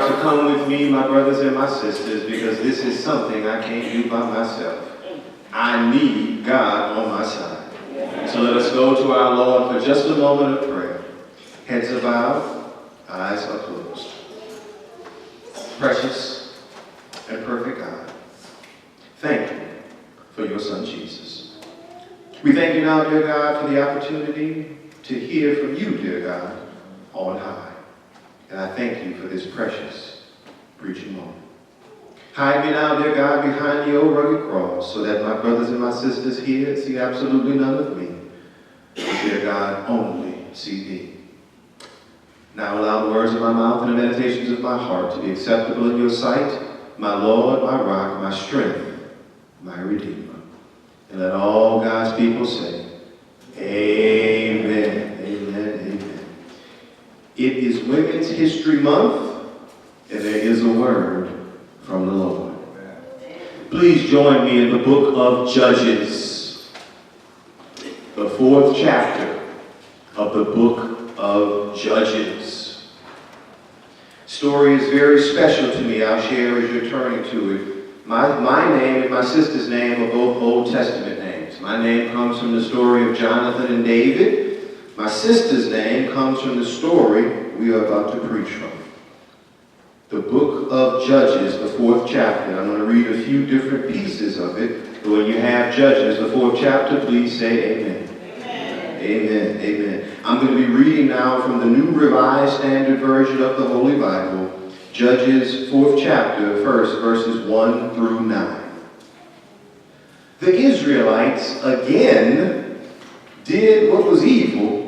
God to come with me, my brothers and my sisters, because this is something I can't do by myself. I need God on my side. So let us go to our Lord for just a moment of prayer. Heads are bowed, eyes are closed. Precious and perfect God, thank you for your Son Jesus. We thank you now, dear God, for the opportunity to hear from you, dear God, on high. And I thank you for this precious preaching moment. Hide me now, dear God, behind the old rugged cross, so that my brothers and my sisters here see absolutely none of me. But, dear God, only see thee. Now allow the words of my mouth and the meditations of my heart to be acceptable in your sight, my Lord, my rock, my strength, my Redeemer. And let all God's people say, amen, amen, amen. It is Women's History Month, and there is a word from the Lord. Please join me in the book of Judges, the 4th chapter of the book of Judges. Story is very special to me. I'll share as you're turning to it. My name and my sister's name are both Old Testament names. My name comes from the story of Jonathan and David. My sister's name comes from the story we are about to preach from. The book of Judges, the 4th chapter. I'm going to read a few different pieces of it. But when you have Judges, the 4th chapter, please say amen. Amen. Amen. Amen. I'm going to be reading now from the New Revised Standard Version of the Holy Bible. Judges 4th chapter, first verses 1 through 9. The Israelites again did what was evil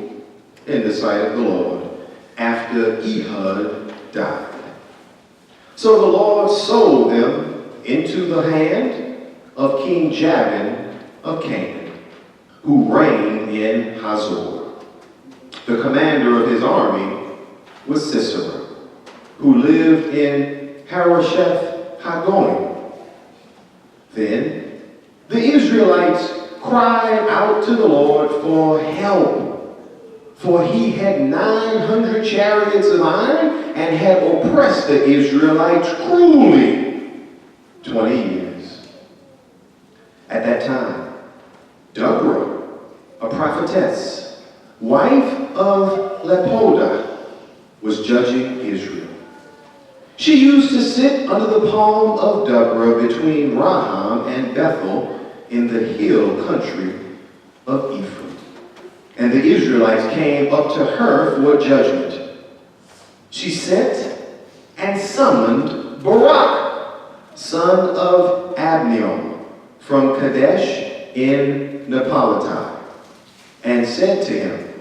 in the sight of the Lord after Ehud died. So the Lord sold them into the hand of King Jabin of Canaan, who reigned in Hazor. The commander of his army was Sisera, who lived in Harosheth Hagoyim. Then the Israelites cried out to the Lord for help, for he had 900 chariots of iron and had oppressed the Israelites cruelly 20 years. At that time, Deborah, a prophetess, wife of Lepodah, was judging Israel. She used to sit under the palm of Deborah between Raham and Bethel in the hill country of Ephraim. And the Israelites came up to her for judgment. She sent and summoned Barak, son of Abniel, from Kadesh in Naphtali, and said to him,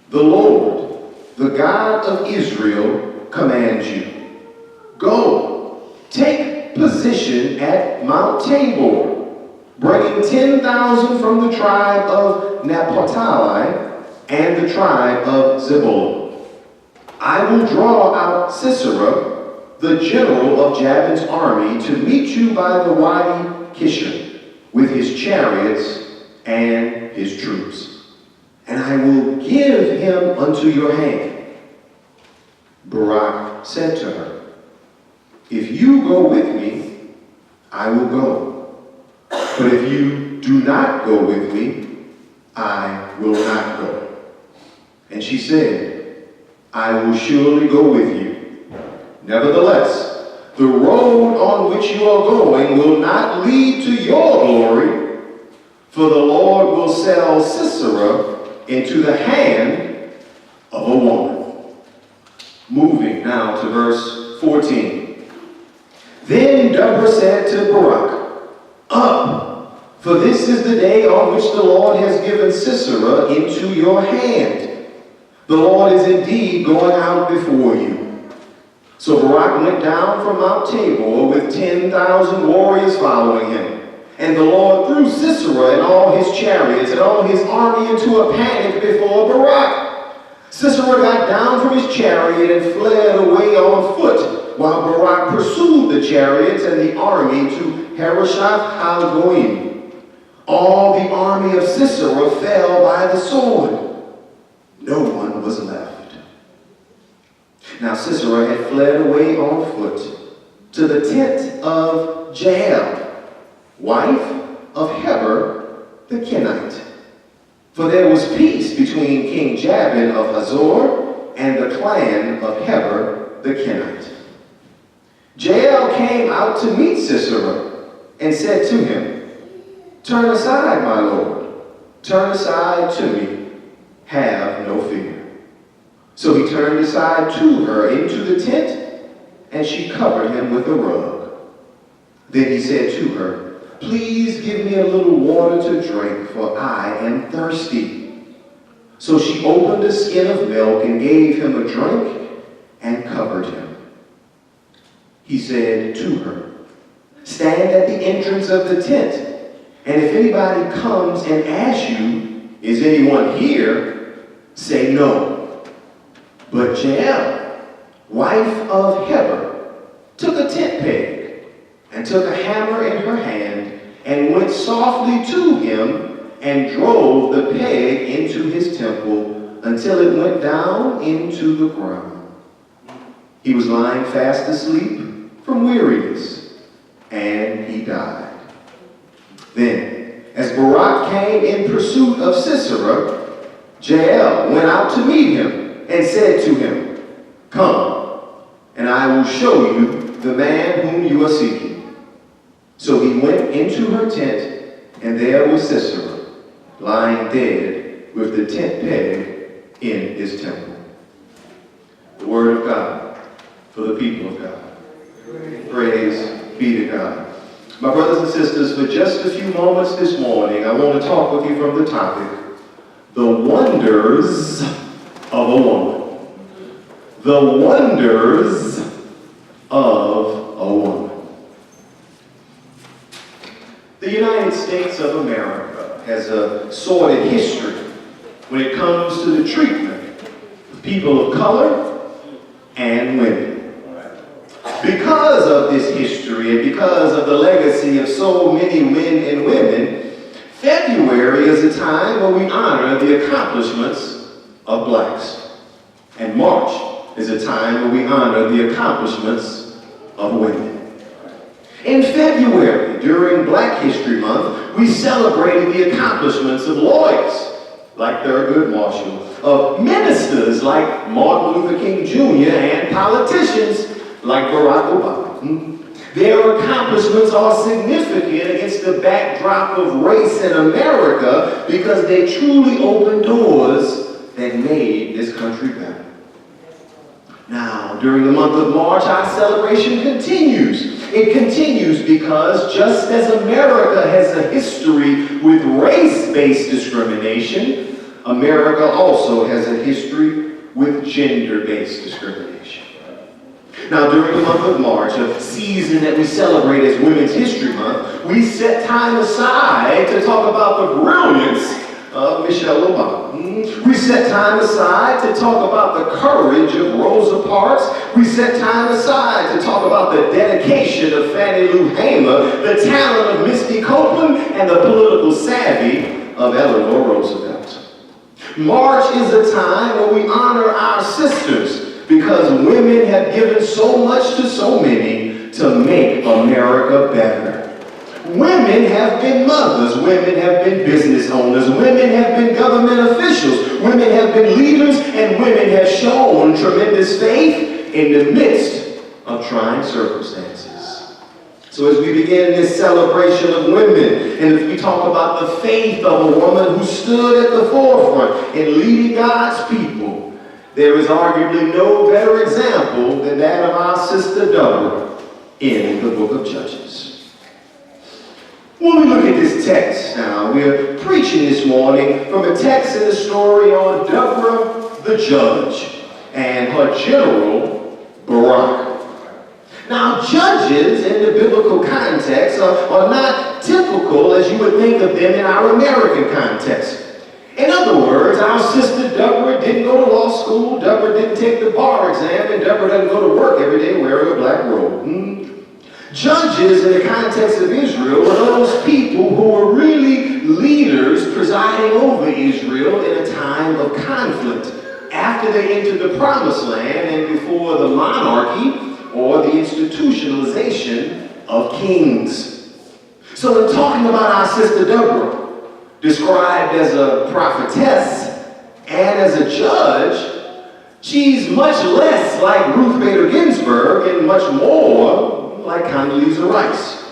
"The Lord, the God of Israel, commands you. Go, take position at Mount Tabor, bringing 10,000 from the tribe of Naphtali and the tribe of Zebulun. I will draw out Sisera, the general of Jabin's army, to meet you by the Wadi Kishon with his chariots and his troops, and I will give him unto your hand." Barak said to her, "If you go with me, I will go. But if you do not go with me, I will not go." And she said, "I will surely go with you. Nevertheless, the road on which you are going will not lead to your glory, for the Lord will sell Sisera into the hand of a woman." Moving now to verse 14. Then Deborah said to Barak, "Up, for this is the day on which the Lord has given Sisera into your hand. The Lord is indeed going out before you." So Barak went down from Mount Tabor with 10,000 warriors following him. And the Lord threw Sisera and all his chariots and all his army into a panic before Barak. Sisera got down from his chariot and fled away on foot, while Barak pursued the chariots and the army to Harosheth Hagoyim. All the army of Sisera fell by the sword. No one was left. Now Sisera had fled away on foot to the tent of Jael, wife of Heber the Kenite. For there was peace between King Jabin of Hazor and the clan of Heber the Kenite. Jael came out to meet Sisera and said to him, "Turn aside, my lord, turn aside to me, have no fear." So he turned aside to her into the tent, and she covered him with a rug. Then he said to her, "Please give me a little water to drink, for I am thirsty." So she opened a skin of milk and gave him a drink and covered him. He said to her, "Stand at the entrance of the tent, and if anybody comes and asks you, 'Is anyone here?' say no." But Jael, wife of Heber, took a tent peg and took a hammer in her hand and went softly to him and drove the peg into his temple until it went down into the ground. He was lying fast asleep from weariness, and he died. Then, as Barak came in pursuit of Sisera, Jael went out to meet him and said to him, "Come, and I will show you the man whom you are seeking." So he went into her tent, and there was Sisera, lying dead with the tent peg in his temple. The word of God for the people of God. Praise be to God. My brothers and sisters, for just a few moments this morning, I want to talk with you from the topic, the wonders of a woman. The wonders of a woman. The United States of America has a sordid history when it comes to the treatment of people of color and women. Because of this history and because of the legacy of so many men and women, February is a time when we honor the accomplishments of blacks. And March is a time when we honor the accomplishments of women. In February, during Black History Month, we celebrated the accomplishments of lawyers, like Thurgood Marshall, of ministers like Martin Luther King Jr., and politicians like Barack Obama. Their accomplishments are significant against the backdrop of race in America because they truly opened doors that made this country better. Now, during the month of March, our celebration continues. It continues because just as America has a history with race-based discrimination, America also has a history with gender-based discrimination. Now, during the month of March, a season that we celebrate as Women's History Month, we set time aside to talk about the brilliance of Michelle Obama. We set time aside to talk about the courage of Rosa Parks. We set time aside to talk about the dedication of Fannie Lou Hamer, the talent of Misty Copeland, and the political savvy of Eleanor Roosevelt. March is a time when we honor our sisters because women have given so much to so many to make America better. Women have been mothers, women have been business owners, women have been government officials, women have been leaders, and women have shown tremendous faith in the midst of trying circumstances. So as we begin this celebration of women, and as we talk about the faith of a woman who stood at the forefront in leading God's people, there is arguably no better example than that of our sister Deborah in the book of Judges. When we look at this text now, we're preaching this morning from a text in the story on Deborah the judge and her general, Barak. Now, judges in the biblical context are not typical as you would think of them in our American context. In other words, our sister Deborah didn't go to law school, Deborah didn't take the bar exam, and Deborah doesn't go to work every day wearing a black robe. Judges in the context of Israel were those people who were really leaders presiding over Israel in a time of conflict after they entered the promised land and before the monarchy or the institutionalization of kings. So in talking about our sister Deborah, described as a prophetess and as a judge, she's much less like Ruth Bader Ginsburg and much more like Condoleezza Rice.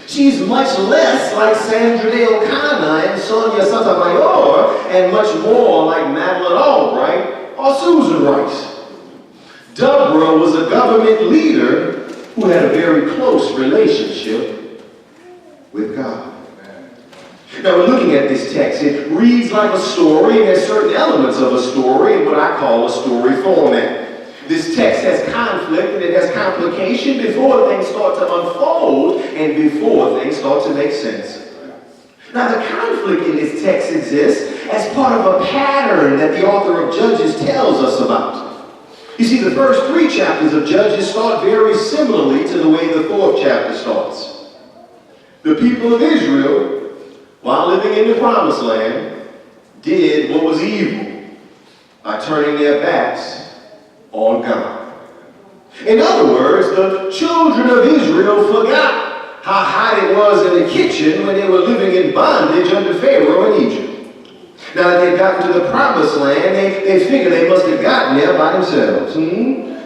She's much less like Sandra Day O'Connor and Sonia Sotomayor and much more like Madeleine Albright or Susan Rice. Deborah was a government leader who had a very close relationship with God. Now, we're looking at this text. It reads like a story and has certain elements of a story in what I call a story format. This text has conflict and it has complication before things start to unfold and before things start to make sense. Now, the conflict in this text exists as part of a pattern that the author of Judges tells us about. You see, the first 3 chapters of Judges start very similarly to the way the 4th chapter starts. The people of Israel, while living in the promised land, did what was evil by turning their backs on God. In other words, the children of Israel forgot how hot it was in the kitchen when they were living in bondage under Pharaoh in Egypt. Now that they've gotten to the promised land, they figure they must have gotten there by themselves.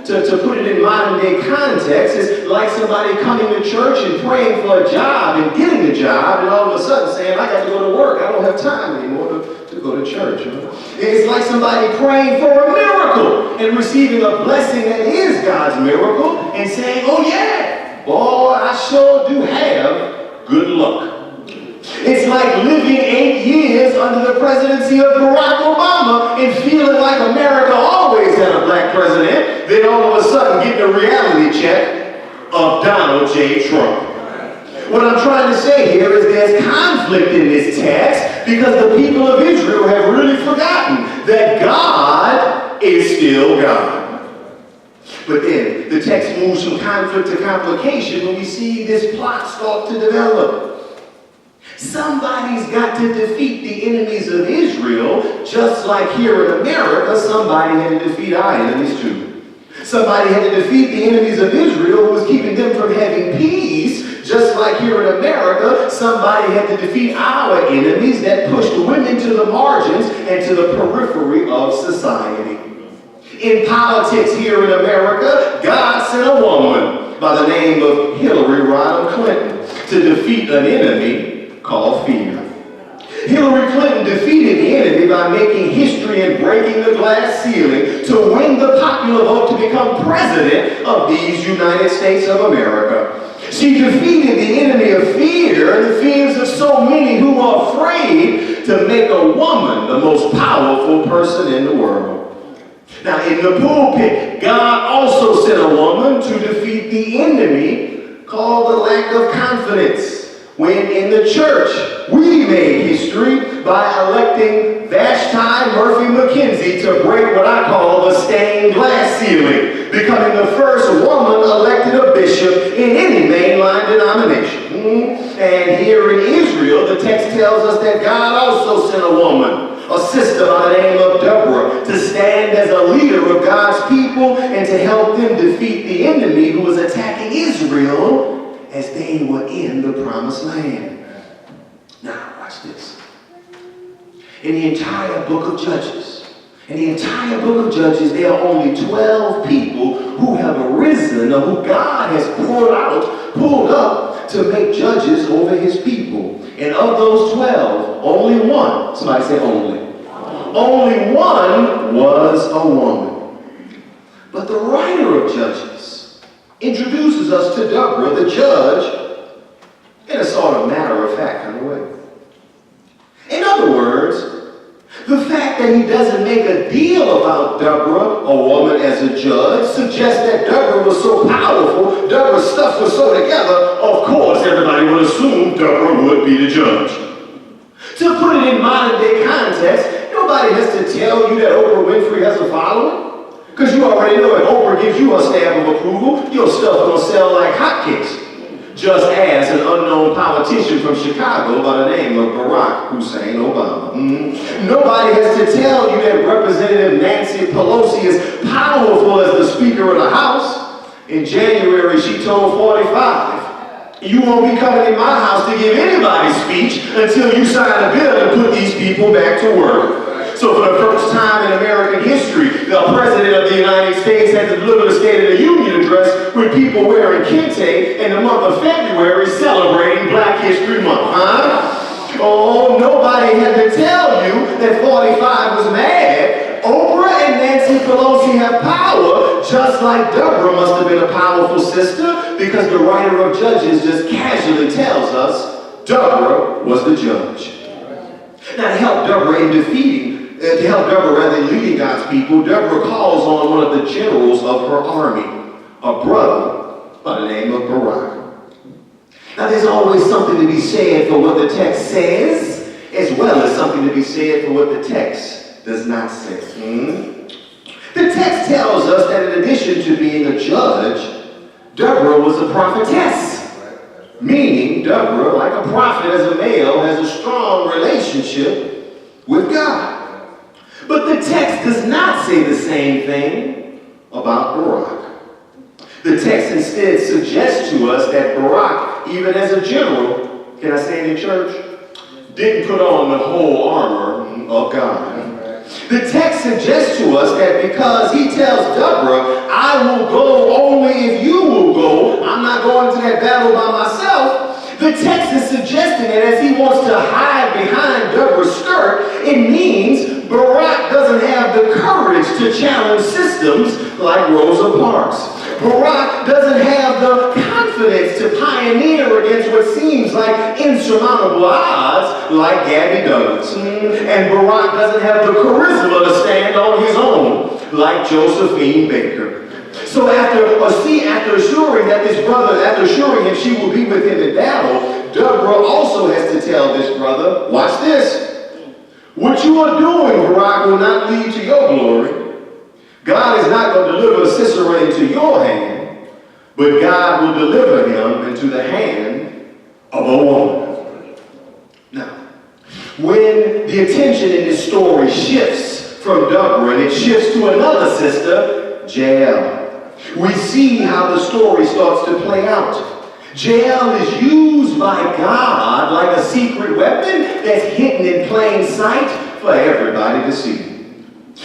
To put it in modern day context, it's like somebody coming to church and praying for a job and getting the job and all of a sudden saying, I got to go to work. I don't have time anymore to go to church. It's like somebody praying for a miracle and receiving a blessing that is God's miracle and saying, oh yeah, boy, I sure do have good luck. It's like living 8 years under the presidency of Barack Obama and feeling like America always had a black president, then all of a sudden getting a reality check of Donald J. Trump. What I'm trying to say here is there's conflict in this text because the people of Israel have really forgotten that God is still God. But then the text moves from conflict to complication when we see this plot start to develop. Somebody's got to defeat the enemies of Israel, just like here in America, somebody had to defeat our enemies too. Somebody had to defeat the enemies of Israel who was keeping them from having peace, just like here in America, somebody had to defeat our enemies that pushed women to the margins and to the periphery of society. In politics here in America, God sent a woman by the name of Hillary Rodham Clinton to defeat an enemy called fear. Hillary Clinton defeated the enemy by making history and breaking the glass ceiling to win the popular vote to become president of these United States of America. She defeated the enemy of fear and the fears of so many who are afraid to make a woman the most powerful person in the world. Now, in the pulpit, God also sent a woman to defeat the enemy called the lack of confidence. When in the church, we made history by electing Vashti Murphy McKenzie to break what I call the stained glass ceiling, becoming the first woman elected a bishop in any mainline denomination. And here in Israel, the text tells us that God also sent a woman, a sister by the name of Deborah, to stand as a leader of God's people and to help them defeat the enemy who was attacking Israel as they were in the promised land. Now, watch this. In the entire book of Judges, there are only 12 people who have arisen or who God has pulled up to make judges over his people. And of those 12, only one, somebody say only one was a woman. But the writer of Judges introduces us to Deborah, the judge, in a sort of matter-of-fact kind of way. In other words, the fact that he doesn't make a deal about Deborah, a woman as a judge, suggests that Deborah was so powerful, Deborah's stuff was so together, of course everybody would assume Deborah would be the judge. To put it in modern-day context, nobody has to tell you that Oprah Winfrey has a following. Because you already know if Oprah gives you a stamp of approval, your stuff will sell like hotcakes. just as an unknown politician from Chicago by the name of Barack Hussein Obama. Nobody has to tell you that Representative Nancy Pelosi is powerful as the Speaker of the House. In January, she told 45, you won't be coming in my house to give anybody speech until you sign a bill and put these people back to work. So for the first time in American history, the President of the United States had to deliver the State of the Union address with people wearing kente in the month of February celebrating Black History Month, huh? Oh, nobody had to tell you that 45 was mad. Oprah and Nancy Pelosi have power, just like Deborah must have been a powerful sister, because the writer of Judges just casually tells us Deborah was the judge. Now to help Deborah in leading God's people, Deborah calls on one of the generals of her army, a brother by the name of Barak. Now there's always something to be said for what the text says, as well as something to be said for what the text does not say. The text tells us that in addition to being a judge, Deborah was a prophetess. Meaning, Deborah, like a prophet as a male, has a strong relationship with God. But the text does not say the same thing about Barak. The text instead suggests to us that Barak, even as a general, can I say it in church, didn't put on the whole armor of God. The text suggests to us that because he tells Deborah, I will go only if you will go, I'm not going to that battle by myself. The text is suggesting that as he wants to hide behind Deborah's skirt, it means Barak doesn't have the courage to challenge systems like Rosa Parks. Barak doesn't have the confidence to pioneer against what seems like insurmountable odds like Gabby Douglas. And Barak doesn't have the charisma to stand on his own like Josephine Baker. So after assuring that this brother, after assuring him she will be with him in battle, Deborah also has to tell this brother, watch this. What you are doing, Barak, will not lead to your glory. God is not going to deliver Sisera into your hand, but God will deliver him into the hand of a woman. Now, when the attention in this story shifts from Deborah and it shifts to another sister, Jael, we see how the story starts to play out. Jael is used by God like a secret weapon that's hidden in plain sight for everybody to see.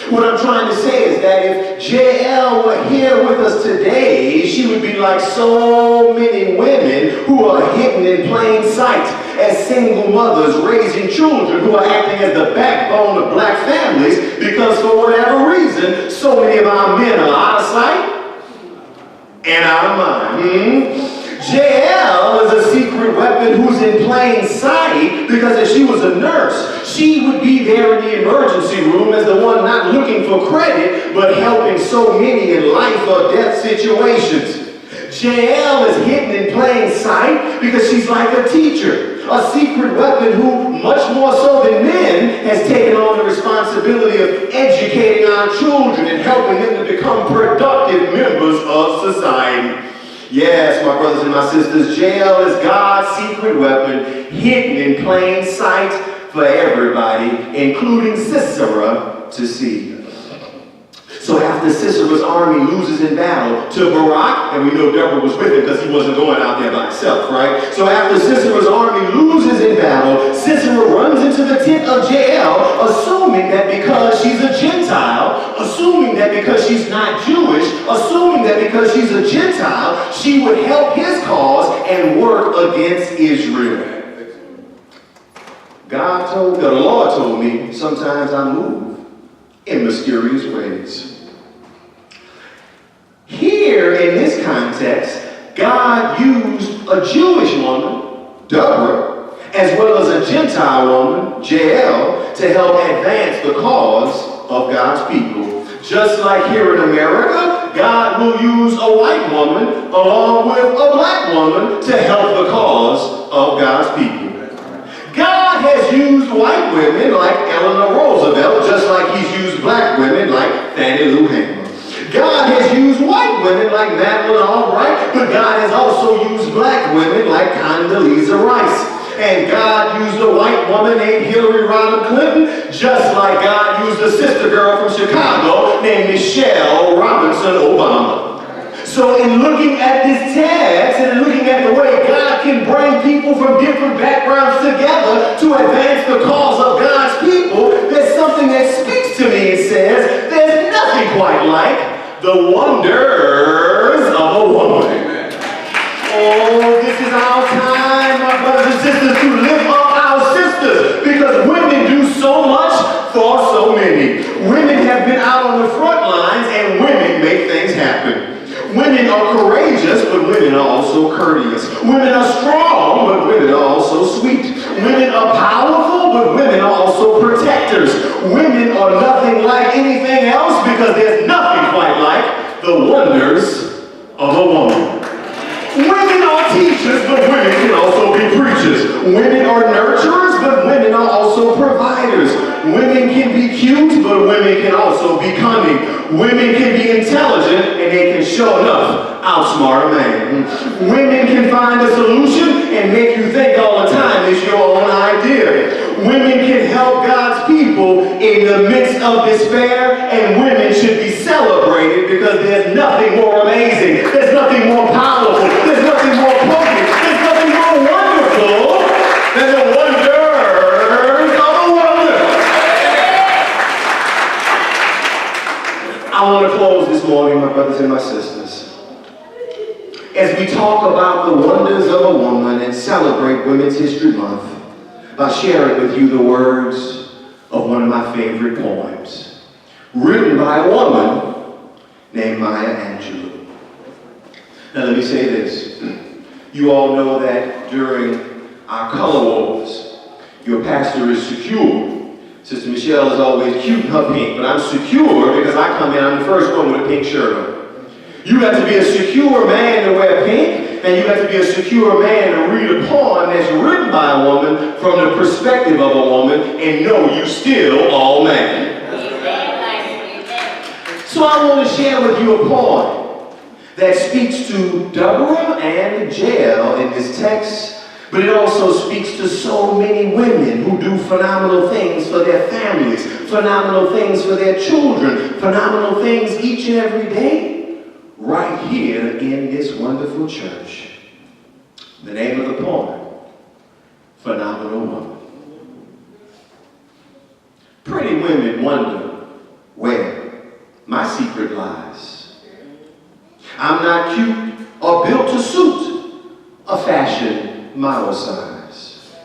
What I'm trying to say is that if Jael were here with us today, she would be like so many women who are hidden in plain sight as single mothers raising children who are acting as the backbone of black families because for whatever reason, so many of our men are out of sight and out of mind. Jael is a secret weapon who's in plain sight because if she was a nurse, she would be there in the emergency room as the one not looking for credit, but helping so many in life or death situations. Jael is hidden in plain sight because she's like a teacher, a secret weapon who, much more so than men, has taken on the responsibility of educating our children and helping them to become productive members of society. Yes, my brothers and my sisters, Jael is God's secret weapon, hidden in plain sight for everybody, including Sisera, to see. So after Sisera's army loses in battle to Barak, and we know Deborah was with him because he wasn't going out there by himself, right? So after Sisera's army loses in battle, Sisera runs into the tent of Jael, assuming that because she's a Gentile, assuming that because she's not Jewish, assuming that because she's a Gentile, she would help his cause and work against Israel. The Lord told me, sometimes I move in mysterious ways. Here in this context, God used a Jewish woman, Deborah, as well as a Gentile woman, Jael, to help advance the cause of God's people. Just like here in America, God will use a white woman along with a black woman to help the cause of God's people. God has used white women like Eleanor Roosevelt, just like he's used black women like Fannie Lou Hamer. God has used white women like Madeleine Albright, but God has also used black women like Condoleezza Rice. And God used a white woman named Hillary Rodham Clinton, just like God used a sister girl from Chicago named Michelle Robinson Obama. So in looking at this text and looking at the way God can bring people from different backgrounds together to advance the cause of God's people, there's something that speaks to me and says, there's nothing quite like the wonders of a woman. Oh, this is our time, my brothers and sisters, to lift up our sisters, because women do so much for so many. Women have been out on the front lines, and women make things happen. Women are courageous, but women are also courteous. Women are strong, but women are also sweet. Women are powerful, but women are also protectors. Women are nothing like anything else because there's nothing quite like the wonders of a woman. Women are teachers, but women can also be preachers. Women are nurturers, but women are also providers. Women can be cute, but women can also be cunning. Women can be intelligent, and they can sure enough outsmart a man. Women can find a solution and make you think all the time it's your own idea. Women can help God's people in the midst of despair, and women should be celebrated because there's nothing more amazing, there's nothing more powerful, there's nothing more potent, there's nothing more wonderful than the wonders of a woman. I want to close this morning, my brothers and my sisters, as we talk about the wonders of a woman and celebrate Women's History Month, by sharing with you the words of one of my favorite poems, written by a woman named Maya Angelou. Now let me say this. You all know that during our color wars, your pastor is secure. Sister Michelle is always cute in her pink, but I'm secure because I come in, I'm the first one with a pink shirt on. You got to be a secure man to wear pink, and you got to be a secure man to read a poem that's written by a woman from the perspective of a woman and know you still all man. So I want to share with you a poem that speaks to Deborah and Jael in this text, but it also speaks to so many women who do phenomenal things for their families, phenomenal things for their children, phenomenal things each and every day, right here in this wonderful church. The name of the poem, Phenomenal Woman. Pretty women wonder where my secret lies. I'm not cute or built to suit a fashion model size.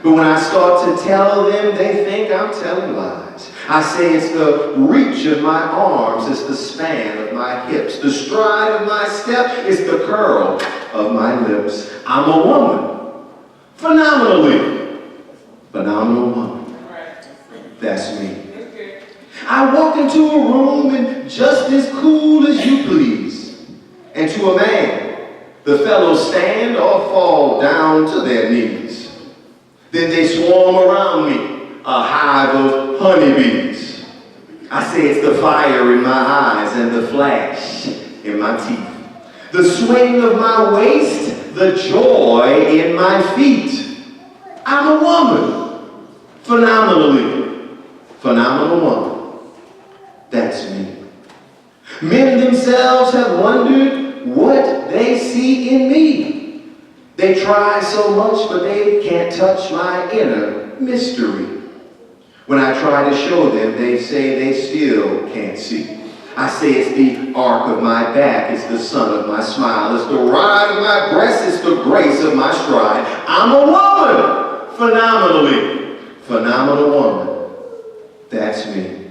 But when I start to tell them, they think I'm telling lies. I say it's the reach of my arms, it's the span of my hips, the stride of my step, it's the curl of my lips. I'm a woman, phenomenally phenomenal woman. That's me. I walk into a room and just as cool as you please. And to a man, the fellows stand or fall down to their knees. Then they swarm around me, a hive of honeybees. I say it's the fire in my eyes and the flash in my teeth. The swing of my waist, the joy in my feet. I'm a woman, phenomenally phenomenal woman. That's me. Men themselves have wondered what they see in me. They try so much, but they can't touch my inner mystery. When I try to show them, they say they still can't see. I say it's the arc of my back, it's the sun of my smile, it's the ride of my breast, it's the grace of my stride. I'm a woman, phenomenally phenomenal woman. That's me.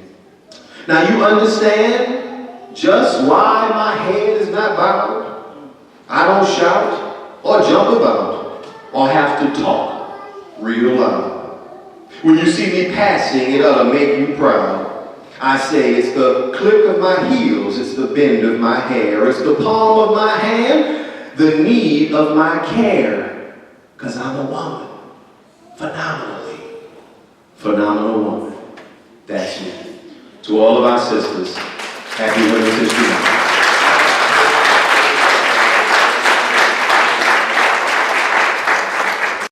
Now you understand just why my head is not bowed. I don't shout or jump about or have to talk real loud. When you see me passing, it ought to make you proud. I say it's the click of my heels, it's the bend of my hair, it's the palm of my hand, the need of my care. Because I'm a woman, phenomenally phenomenal woman. That's me. To all of our sisters, Happy Women's History Month.